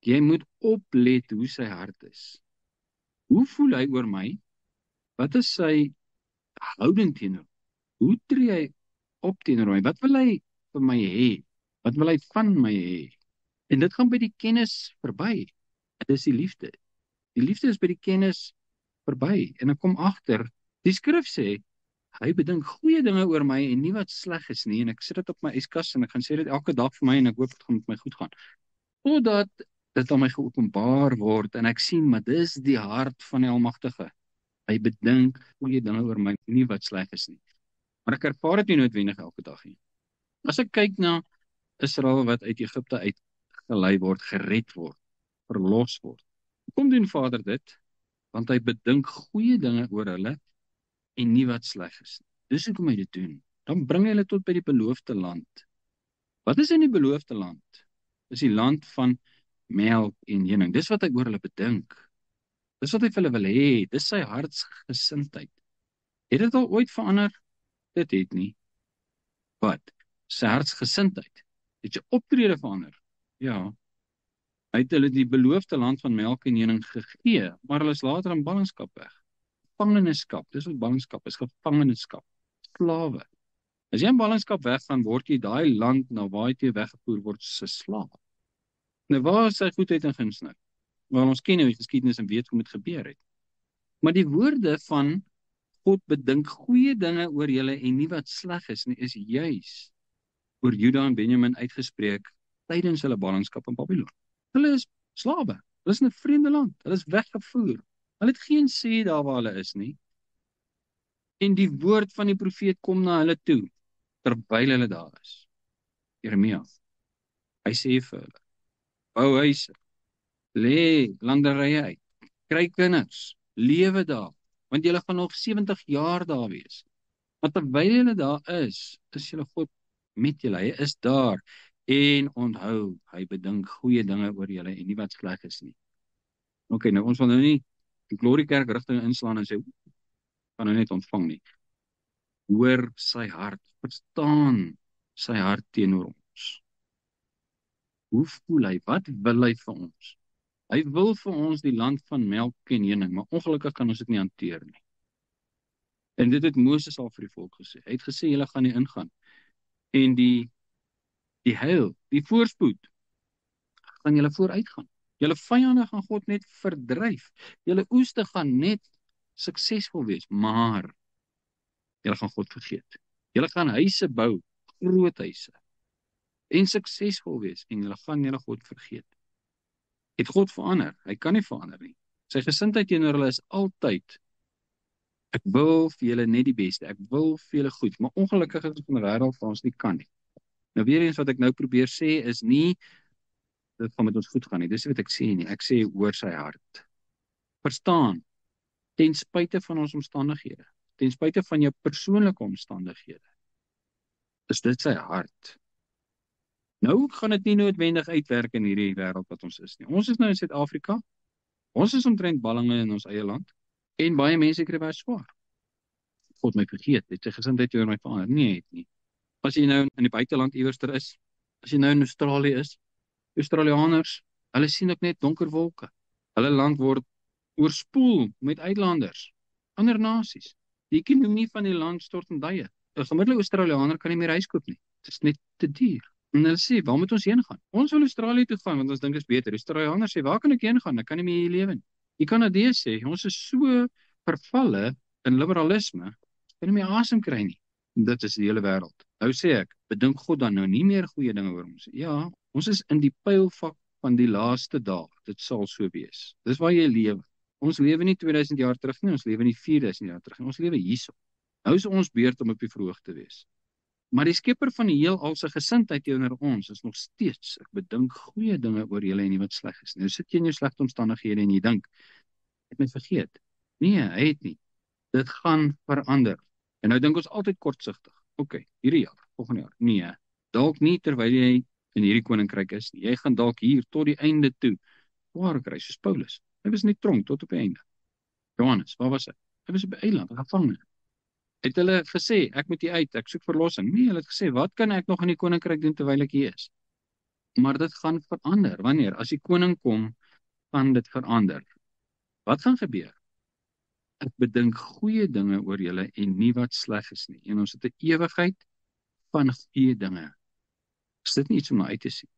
Jy moet oplet hoe sy hart is. Hoe voel hy oor my? Wat is sy houding teenoor? Hoe tree hy op teenoor my? Wat wil hy vir my hê? Wat wil hy van my hê? En dit gaan by die kennis verby. Dit is die liefde. Die liefde is by die kennis verby. En ek kom agter, die skrif sê, hy bedink goeie dinge oor my en nie wat sleg is nie. En ek sit dit op my yskas en ek gaan sê dit elke dag vir my en ek hoop dit gaan met my goed gaan. Totdat dit aan my geopenbaar word en ek sien, maar dis die hart van die Almagtige. Hy bedink goeie dinge oor my, nie wat sleg is nie. Maar ek ervaar dit nie noodwendig elke dag nie. As ek kyk na Israel wat uit Egipte uitgelei word, gered word, verlos word. Hoekom doen Vader dit? Want hy bedink goeie dinge oor hulle en nie wat sleg is nie. Dis hoekom hy dit doen. Dan bring hy hulle tot by die beloofde land. Wat is in die beloofde land? Dis die land van melk en honing. Dis wat hy oor hulle bedink. Dis wat hy vir hulle wil hê. Dis sy hartsgesindheid. Het dit al ooit verander? Dit het nie. Wat? Sy hartsgesindheid. Het sy optrede verander? Ja. Hy het hulle die beloofde land van melk en honing gegee, maar hulle is later in ballingskap weg. Gevangenskap, dis wat ballingskap is, gevangenskap, slawe. As jy in ballingskap weggaan, word jy daai land na waar jy weggevoer word as 'n slaaf. Nou waar is sy goedheid en guns nou? Want ons ken nou die geskiedenis en weet hoe dit gebeur het. Maar die woorde van God bedink goeie dinge oor julle en nie wat sleg is nie, is juis oor Juda en Benjamin uitgespreek tydens hulle ballingskap in Babylon. Hulle is slawe, hulle is in 'n vreemde land, hulle is weggevoer. Hulle het geen sê daar waar hulle is nie. En die woord van die profeet kom na hulle toe, terwyl hulle daar is. Jeremia, hy sê vir hulle, bou huise, lê landerye uit, kry kinders, lewe daar, want julle gaan nog 70 jaar daar wees. Maar terwyl julle daar is julle God met julle, hy is daar. En onthou, hy bedink goeie dinge oor julle en nie wat sleg is nie. Ok, nou ons wil nou nie die Glory Kerk rigting inslaan en sê, kan nou net ontvang nie. Hoor sy hart, verstaan sy hart teenoor ons. Hoe voel hy? Wat wil hy vir ons? Hy wil vir ons die land van melk en honing, maar ongelukkig kan ons dit nie hanteer nie. En dit het Moses al vir die volk gesê. Hy het gesê, julle gaan nie ingaan. En die heil, die voorspoed, gaan julle vooruitgaan. Julle vyande gaan God net verdryf. Julle oeste gaan net suksesvol wees, maar julle gaan God vergeet. Julle gaan huise bou, groot huise, en suksesvol wees, en julle gaan God vergeet. Het God verander? Hy kan nie verander nie. Sy gesindheid teenoor hulle is altyd, ek wil vir julle net die beste, ek wil vir julle goed, maar ongelukkig is van die wêreld vir ons nie kan nie. Nou weer eens wat ek nou probeer sê is nie, dit gaan met ons goed gaan nie, dis wat ek sê nie, ek sê hoor sy hart. Verstaan, ten spyte van ons omstandighede, ten spyte van jou persoonlike omstandighede, is dit sy hart. Nou gaan dit nie noodwendig uitwerk in hierdie wêreld wat ons is nie. Ons is nou in Suid-Afrika, ons is omtrent ballinge in ons eie land, en baie mense kry baie swaar. God my vergeet, het sy gesindheid oor my verander? Nee, het nie. As jy nou in die buiteland iewerster is, as jy nou in Australië is, Australianers, hulle sien ook net donker wolke. Hulle land word oorspoel met uitlanders, ander nasies. Die ekonomie van die land stort in duie. 'n Gemiddelde Australianer kan nie meer huis koop nie. Dit is net te duur. En hulle sê, waar moet ons heen gaan? Ons wil Australië toe gaan, want ons dink is beter. Australianers sê, waar kan ek heen gaan? Ek kan nie meer hier lewe nie. Die Kanadees sê, ons is so vervalle in liberalisme, kan nie meer asem kry nie. En dit is die hele wêreld. Nou sê ek, bedink God dan nou nie meer goeie dinge oor ons? Ja, ons is in die pylvak van die laaste dae. Dit sal so wees. Dis waar jy lewe. Ons lewe nie 2000 jaar terug nie, ons lewe nie 4000 jaar terug nie. Ons lewe hierso. Nou is ons beurt om op die verhoog te wees. Maar die skepper van die heelal se gesindheid teenoor ons is nog steeds, ek bedink goeie dinge oor julle en nie wat sleg is. Nou sit jy in jou slegte omstandighede en jy dink, het my vergeet. Nee, hy het nie. Dit gaan verander. En nou dink ons altyd kortsigtig. Ok, hierdie jaar, volgende jaar. Nee, dalk nie terwyl jy in hierdie koninkryk is nie. Jy gaan dalk hier tot die einde toe waar kry, soos Paulus. Hy was in die tronk tot op die einde. Johannes, waar was hy? Hy was op 'n eiland, gevange. Het hulle gesê, ek moet hier uit, ek soek verlossing? Nee, hulle het gesê, wat kan ek nog in die koninkryk doen terwyl ek hier is? Maar dit gaan verander. Wanneer? As die koning kom, gaan dit verander. Wat gaan gebeur? Ek bedink goeie dinge oor julle en nie wat sleg is nie. En ons het 'n ewigheid van goeie dinge. Is dit nie iets om na uit te sien?